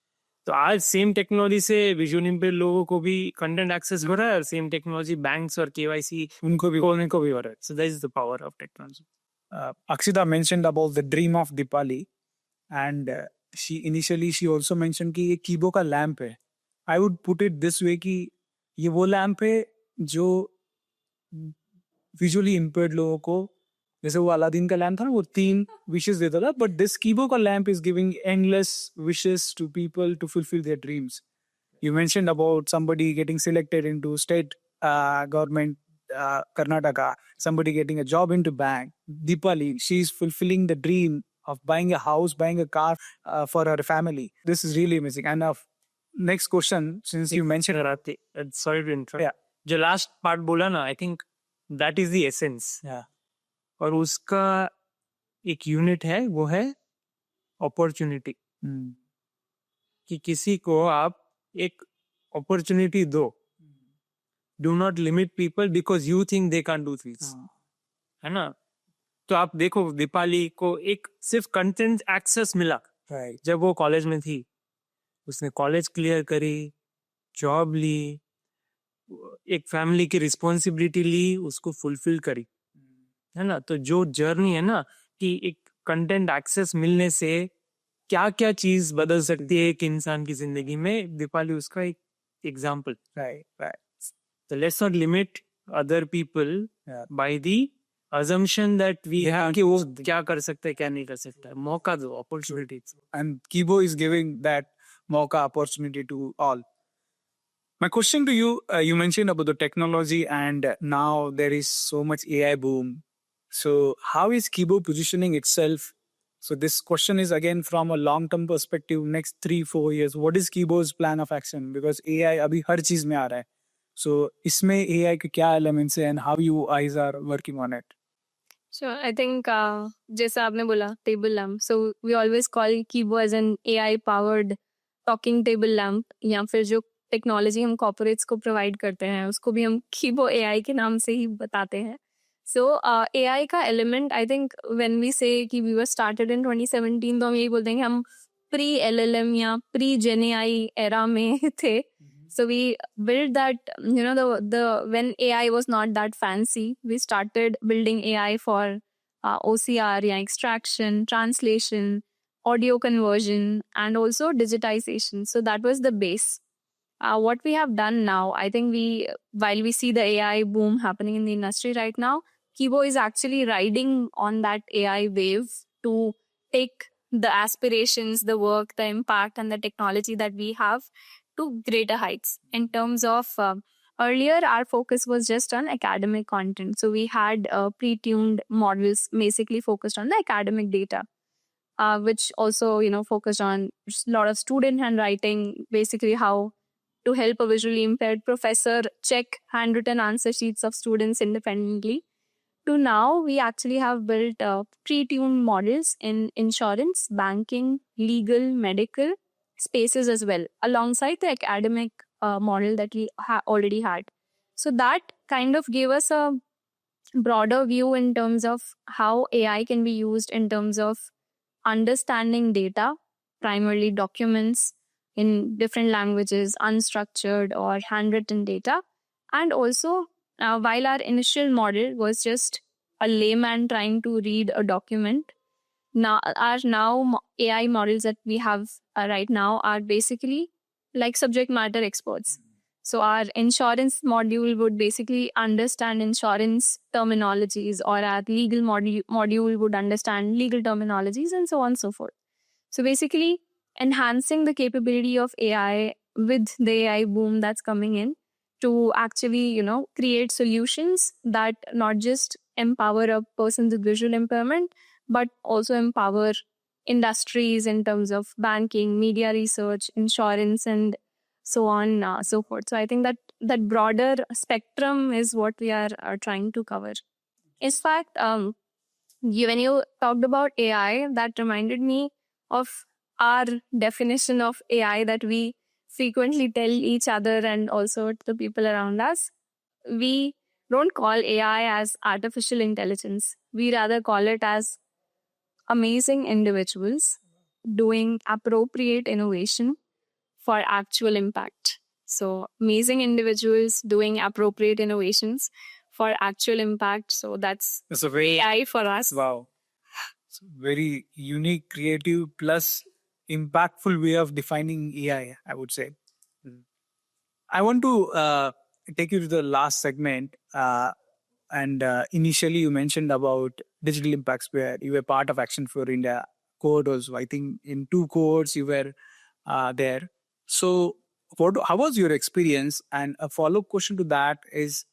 C: तो आज सेम टेक्नोलॉजी से विजुअल इम्पेयर्ड लोगों को भी कंटेंट एक्सेस हो रहा है, और सेम टेक्नोलॉजी बैंक्स और केवाईसी उनको भी हो रहा है. So that is the power of technology.
A: Akshita mentioned about the dream of Dipali, and she also mentioned कि ये कीबो का लैम्प है. I would put it this way कि ये वो लैम्प है जो विजुअली इम्पेयर्ड लोगों को, जैसे वो अलादीन का लैम्प था ना, वो 3 विशेस देता था, बट दिस कीबो का lamp is giving endless wishes to people to fulfil their dreams. You mentioned about somebody getting selected into state government, Karnataka, somebody getting a job into bank. Deepali, she's fulfilling the dream of buying a house, buying a car for her family. This is really amazing. And next question, since you mentioned,
C: sorry to interrupt,
A: Yeah.
C: जो last part बोला ना, I think that is the essence.
A: yeah,
C: और उसका एक unit है, वो है opportunity. कि किसी को आप एक अपॉर्चुनिटी दो. Do not limit people because you think they can do things, है ना. तो आप देखो, दीपाली को एक सिर्फ कंटेंट एक्सेस मिला
A: right,
C: जब वो कॉलेज में थी. उसने कॉलेज क्लियर करी, जॉब ली, एक फैमिली की रिस्पॉन्सिबिलिटी ली, उसको फुलफिल करी, है ना. तो जो जर्नी है ना, कि एक कंटेंट एक्सेस मिलने से क्या क्या चीज बदल सकती है एक इंसान की जिंदगी में, दीपाली उसका एक example.
A: right.
C: So let's not limit other people
A: Yeah.
C: by the assumption that we
A: Yeah,
C: have कि वो क्या कर सकता है क्या नहीं कर सकता है. मौका दो, opportunities.
A: And Kibo is giving that mocha opportunity to all. My question to you, you mentioned about the technology, and now there is so much AI boom. So how is Kibo positioning itself? So this question is again from a long-term perspective, next 3-4 years. What is Kibo's plan of action? Because AI अभी हर चीज में आ रहा है. So इसमें AI के क्या elements हैं, and how you guys are working on it?
B: Sure, I think जैसा आपने बोला table lamp, so we always call Kibo as an AI powered talking table lamp, या फिर जो टेक्नोलॉजी हम कॉर्पोरेट्स को प्रोवाइड करते हैं उसको भी हम Kibo AI के नाम से ही बताते हैं. So AI का element, I think when we say कि we were started in 2017, तो हम यही बोलते हैं कि हम pre LLM या pre Gen AI era में थे. So we built that, you know, the when AI was not that fancy, we started building AI for OCR, yeah, extraction, translation, audio conversion, and also digitization. So that was the base. What we have done now, I think while we see the AI boom happening in the industry right now, Kibo is actually riding on that AI wave to take the aspirations, the work, the impact, and the technology that we have to greater heights. In terms of earlier, our focus was just on academic content. So we had pre-tuned models basically focused on the academic data, which also, you know, focused on a lot of student handwriting, basically how to help a visually impaired professor check handwritten answer sheets of students independently. To now, we actually have built pre-tuned models in insurance, banking, legal, medical spaces as well, alongside the academic model that we already had. So that kind of gave us a broader view in terms of how AI can be used in terms of understanding data, primarily documents in different languages, unstructured or handwritten data. And also, while our initial model was just a layman trying to read a document, now AI models that we have right now are basically like subject matter experts. So our insurance module would basically understand insurance terminologies, or our legal module would understand legal terminologies, and so on and so forth. So basically, enhancing the capability of AI with the AI boom that's coming in to actually, create solutions that not just empower a person with visual impairment, but also empower industries in terms of banking, media research, insurance, and so on, so forth. So I think that broader spectrum is what we are trying to cover. In fact, when you talked about AI, that reminded me of our definition of AI that we frequently tell each other and also to the people around us. We don't call AI as artificial intelligence. We rather call it as amazing individuals doing appropriate innovation for actual impact. So, amazing individuals doing appropriate innovations for actual impact. So, that's
A: It's a very
B: AI for us.
A: wow. It's a very unique, creative, plus impactful way of defining AI, I would say. I want to take you to the last segment. And initially, you mentioned about Digital Impact Square. You were part of Action for India cohort also. I think in 2 cohorts you were there. So, how was your experience? And a follow-up question to that is,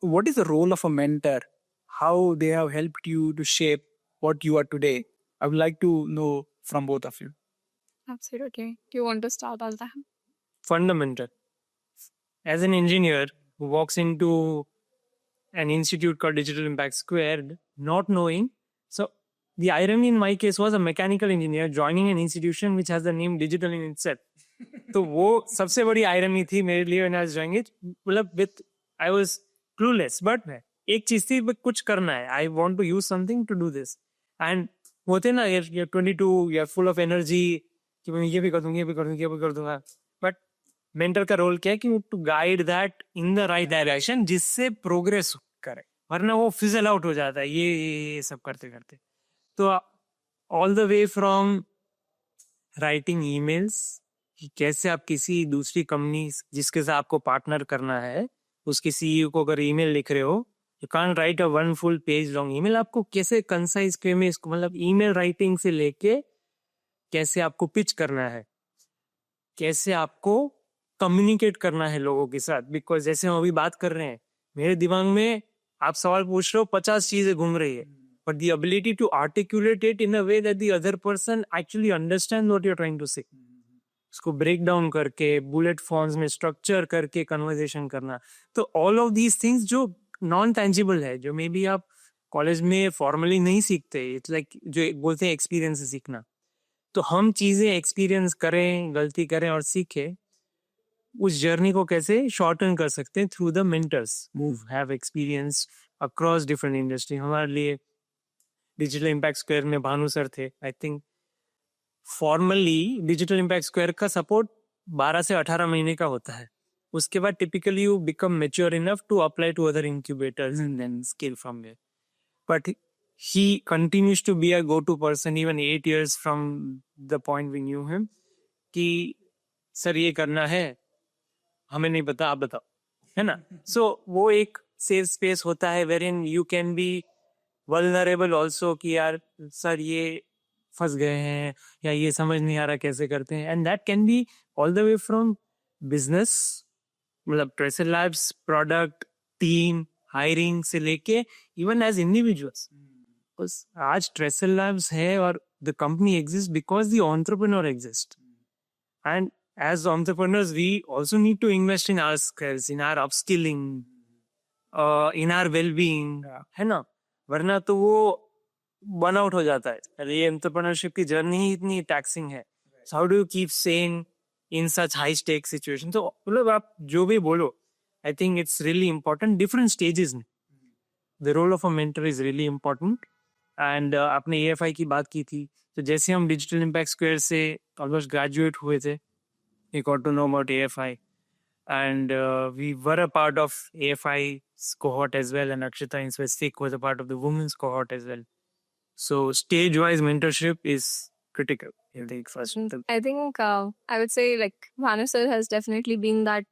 A: what is the role of a mentor? How they have helped you to shape what you are today? I would like to know from both of you.
B: Absolutely. Do you want to start on that?
C: Fundamental. As an engineer who walks into an institute called Digital Impact Squared, not knowing. So the irony in my case was a mechanical engineer joining an institution which has the name digital in itself. तो वो सबसे बड़ी irony थी मेरे लिए when I was doing it. मतलब I was clueless, but एक चीज थी कुछ करना है. I want to use something to do this. And होते ना, you're 22, you're full of energy कि मैं ये भी कर दूंगा, ये भी कर दूंगा, ये भी कर दूंगा. But मेंटर का रोल क्या है कि to guide that in the right direction जिससे प्रोग्रेस करे, वरना वो फिजल आउट हो जाता है ये सब करते करते. तो all the way from writing emails कि कैसे आप किसी दूसरी कंपनी जिसके साथ आपको पार्टनर करना है उसके सीईओ को अगर ईमेल लिख रहे हो, you can't right a 1 full page long email. आपको कैसे कंसाइज वे में इसको, मतलब ईमेल राइटिंग से लेके कैसे आपको पिच करना है, कैसे आपको कम्युनिकेट करना है लोगों के साथ. बिकॉज जैसे हम अभी बात कर रहे हैं, मेरे दिमाग में आप सवाल पूछ रहे हो, 50 चीजें घूम रही है, but the ability to articulate it in a way that the other person actually understand what you are trying to say, उसको ब्रेक डाउन करके बुलेट फॉर्म्स में स्ट्रक्चर करके कन्वर्सेशन करना. तो ऑल ऑफ दीज थिंग्स जो non tangible है, जो maybe आप कॉलेज में फॉर्मली नहीं सीखते, इट्स लाइक जो बोलते हैं एक्सपीरियंस से सीखना. तो हम चीजें एक्सपीरियंस करें, गलती करें और सीखें, उस जर्नी को कैसे शॉर्टन कर सकते हैं through the mentors who have experience across different industry. हमारे लिए डिजिटल इम्पैक्ट स्क्वायर में भानु सर थे. I think formally digital impact square का सपोर्ट 12 से 18 महीने का होता है. उसके बाद typically you become mature enough to apply to other incubators and then scale from there. But he continues to be a go-to person even 8 years from the point we knew him कि sir ये करना है, हमें नहीं पता, आप बताओ, है ना. सो वो एक सेफ स्पेस होता है wherein you can be vulnerable also कि यार सर ये फंस गए हैं या ये समझ नहीं आ रहा कैसे करते हैं. And that can be all the way from business, मतलब Trestle Labs, product, team, hiring से लेके इवन एज इंडिविजुअल्स. आज ट्रेसर लैब्स है और the company exist because the entrepreneur exist. And as entrepreneurs we also need to invest in our skills, in our upskilling, in our well-being, है ना. वरना तो वो बर्न आउट हो जाता है. अरे ये एंटरप्रेन्योरशिप की जर्नी ही इतनी टैक्सिंग है. So how do you keep sane in such high stake situation? तो मतलब आप जो भी बोलो, I think it's really important different stages में. The role of a mentor is really important. And आपने AFI की बात की थी, तो जैसे हम डिजिटल इम्पैक्ट स्क्वायर से ऑलमोस्ट ग्रेजुएट हुए थे, we got to know about AFI, and we were a part of AFI's cohort as well, and Akshita in specific was a part of the women's cohort as well. So stage-wise mentorship is critical. I think first.
B: I think I would say like Bhanu sir has definitely been that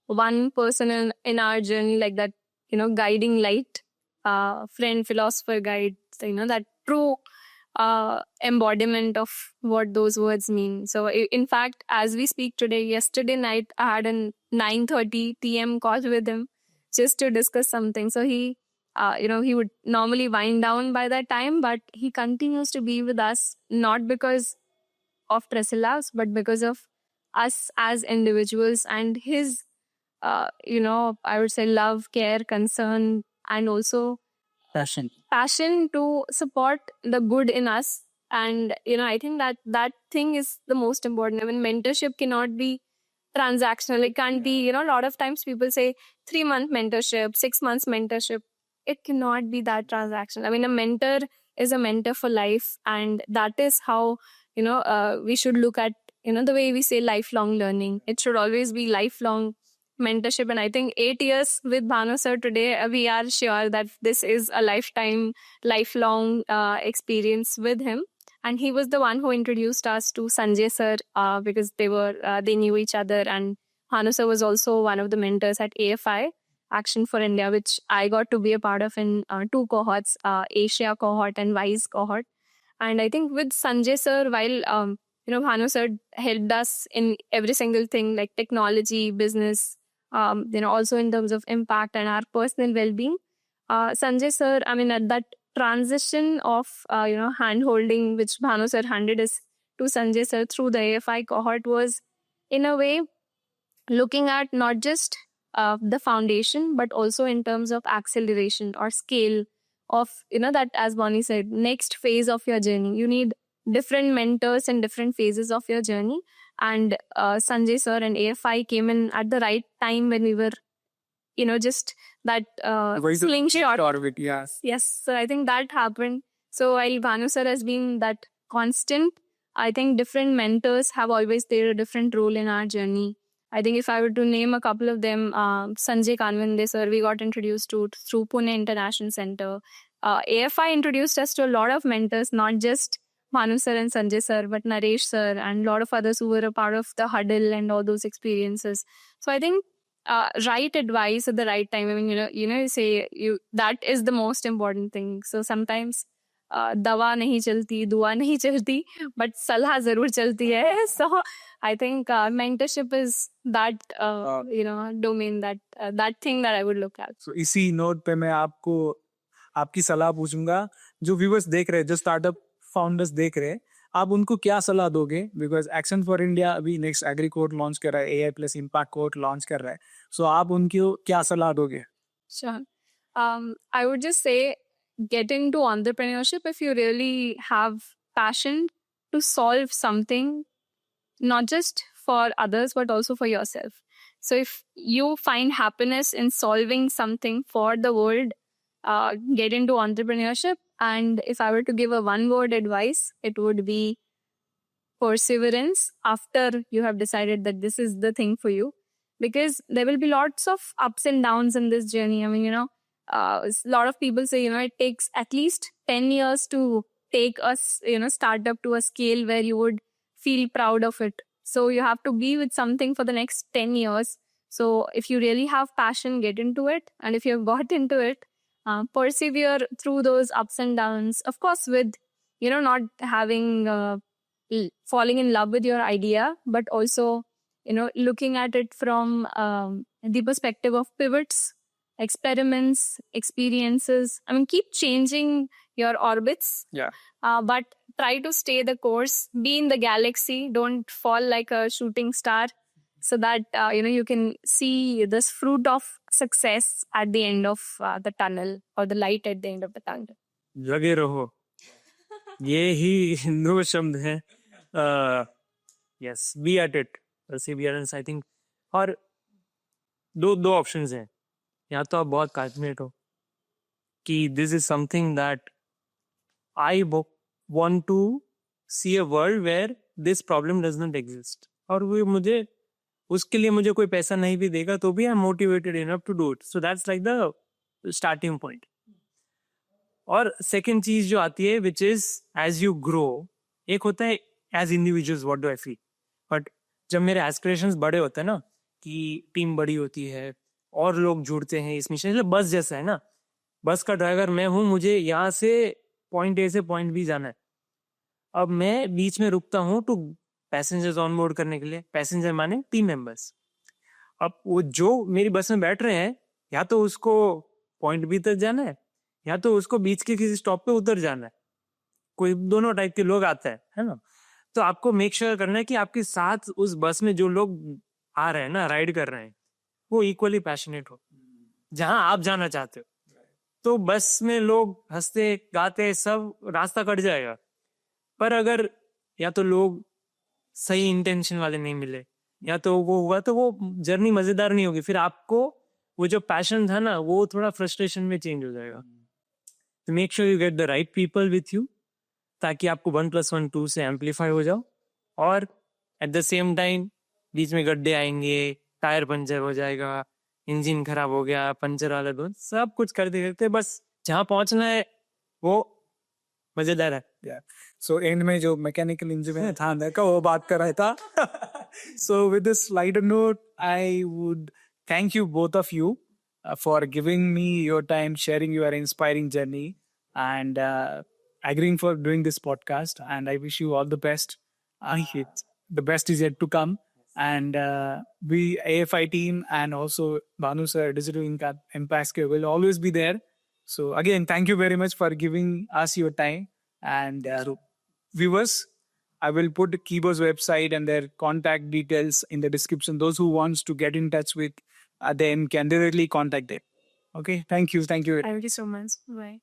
B: one person in our journey, like that, guiding light, friend, philosopher, guide, so, that true embodiment of what those words mean. So in fact, as we speak today, yesterday night, I had a 9:30 PM call with him just to discuss something. So he, he would normally wind down by that time, but he continues to be with us, not because of Trestle Labs, but because of us as individuals and his, I would say love, care, concern, and also passion to support the good in us. And I think that thing is the most important. I mean, mentorship cannot be transactional. It can't be, a lot of times people say 3-month mentorship, 6 months mentorship. It cannot be that transactional. I mean, a mentor is a mentor for life, and that is how we should look at the way we say lifelong learning. It should always be lifelong mentorship. And I think 8 years with Bhanu sir today, we are sure that this is a lifelong experience with him. And he was the one who introduced us to Sanjay sir, because they knew each other. And Bhanu sir was also one of the mentors at AFI, Action for India, which I got to be a part of in 2 cohorts, Asia cohort and WISE cohort. And I think with Sanjay sir, while Bhanu sir helped us in every single thing like technology, business, also in terms of impact and our personal well-being. Sanjay sir, I mean, at that transition of, hand-holding, which Bhanu sir handed us to Sanjay sir through the AFI cohort, was in a way looking at not just the foundation, but also in terms of acceleration or scale of, that, as Bonnie said, next phase of your journey. You need different mentors in different phases of your journey. And Sanjay sir and AFI came in at the right time when we were, just that slingshot.
A: Orbit, yes.
B: Yes, so I think that happened. So while Bhanu sir has been that constant, I think different mentors have always played a different role in our journey. I think if I were to name a couple of them, Sanjay Kanvande sir, we got introduced to through Pune International Center. AFI introduced us to a lot of mentors, not just Bhanu sir and Sanjay sir, but Naresh sir and a lot of others who were a part of the huddle and all those experiences. So I think right advice at the right time. I mean, you say that is the most important thing. So sometimes दवा नहीं चलती, दुआ नहीं चलती, but सलाह जरूर चलती है. So I think mentorship is that domain, that thing that I would look at.
A: So इसी नोट पे मैं आपको आपकी सलाह पूछूंगा. जो व्यूअर्स देख रहे हैं, जो स्टार्टअप फाउंडर्स देख रहे हैं, आप उनको क्या सलाह दोगे? बिकॉज एक्शन फॉर इंडिया अभी नेक्स्ट एग्री कोर्ट लॉन्च कर रहा है, AI plus impact court launch कर रहा है. सो आप उनको क्या सलाह दोगे?
B: Sure. I would just say get into entrepreneurship if you really have passion to solve something, not just for others, but also for yourself. So if you find happiness in solving something for the world, get into entrepreneurship. And if I were to give a one-word advice, it would be perseverance after you have decided that this is the thing for you. Because there will be lots of ups and downs in this journey. I mean, a lot of people say, it takes at least 10 years to take us, startup to a scale where you would feel proud of it. So you have to be with something for the next 10 years. So if you really have passion, get into it. And if you've got into it, persevere through those ups and downs. Of course, with, not having, falling in love with your idea, but also, looking at it from the perspective of pivots, experiments, experiences. I mean, keep changing your orbits.
A: Yeah.
B: But try to stay the course. Be in the galaxy. Don't fall like a shooting star. So that, you can see this fruit of success at the end of the tunnel, or the light at the end of the tunnel.
C: लगे रहो, ये ही दो शब्द हैं. Yes, be at it. Perseverance, I think. और दो options हैं. या तो आप बहुत पैशनेट हो, कि this is something that I want to see a world where this problem does not exist. और वो मुझे उसके लिए मुझे कोई पैसा नहीं भी देगा तो भी I am motivated enough to do it. So that's like the starting point. और सेकंड चीज जो आती है which is as you grow, एक होता है as individuals what do I feel, but जब मेरे एस्पिरेशंस बड़े होते हैं ना कि टीम बड़ी होती है और लोग जुड़ते हैं इस मिशन, बस जैसा है ना, बस का ड्राइवर मैं हूँ, मुझे यहाँ से पॉइंट ए से पॉइंट बी जाना है. अब मैं बीच में रुकता हूँ टू पैसेंजर्स ऑन बोर्ड करने के लिए. पैसेंजर माने टीम मेंबर्स. अब वो जो मेरी बस में बैठ रहे हैं, या तो उसको पॉइंट बी तक जाना है या तो उसको बीच के किसी स्टॉप पे उतर जाना है. कोई दोनों टाइप के लोग आते हैं, है ना. तो आपको मेक श्योर करना है कि आपके साथ उस बस में जो लोग आ रहे हैं ना, राइड कर रहे हैं, वो इक्वली पैशनेट हो जहां आप जाना चाहते हो. तो बस में लोग हंसते गाते सब रास्ता कट जाएगा. पर अगर या तो लोग सही इंटेंशन वाले नहीं मिले या तो वो हुआ तो वो जर्नी मजेदार नहीं होगी. फिर आपको वो जो पैशन था ना वो थोड़ा फ्रस्ट्रेशन में चेंज हो जाएगा. तो make sure you get the right people with you ताकि आपको 1+1 2 से एम्पलीफाई हो जाओ. और एट द सेम टाइम बीच में गड्ढे आएंगे, टायर पंचर हो जाएगा, इंजन खराब हो गया, पंचर वाला दो, सब कुछ करते करते बस जहाँ पहुंचना है वो मजेदार है.
A: सो एंड में जो मैकेनिकल इंजीनियर था अंदर का वो बात कर रहा था. So with this lighter note I would thank you both of you for giving me your time, sharing your inspiring journey, and agreeing for doing this podcast. And I wish you all the best. The best is yet to come. And we AFI team and also Bhanu sir, Digital Impact will always be there. So again, thank you very much for giving us your time. And viewers, I will put Kibo's website and their contact details in the description. Those who wants to get in touch with them can directly contact them. Okay, thank you.
B: Thank you so much. Bye.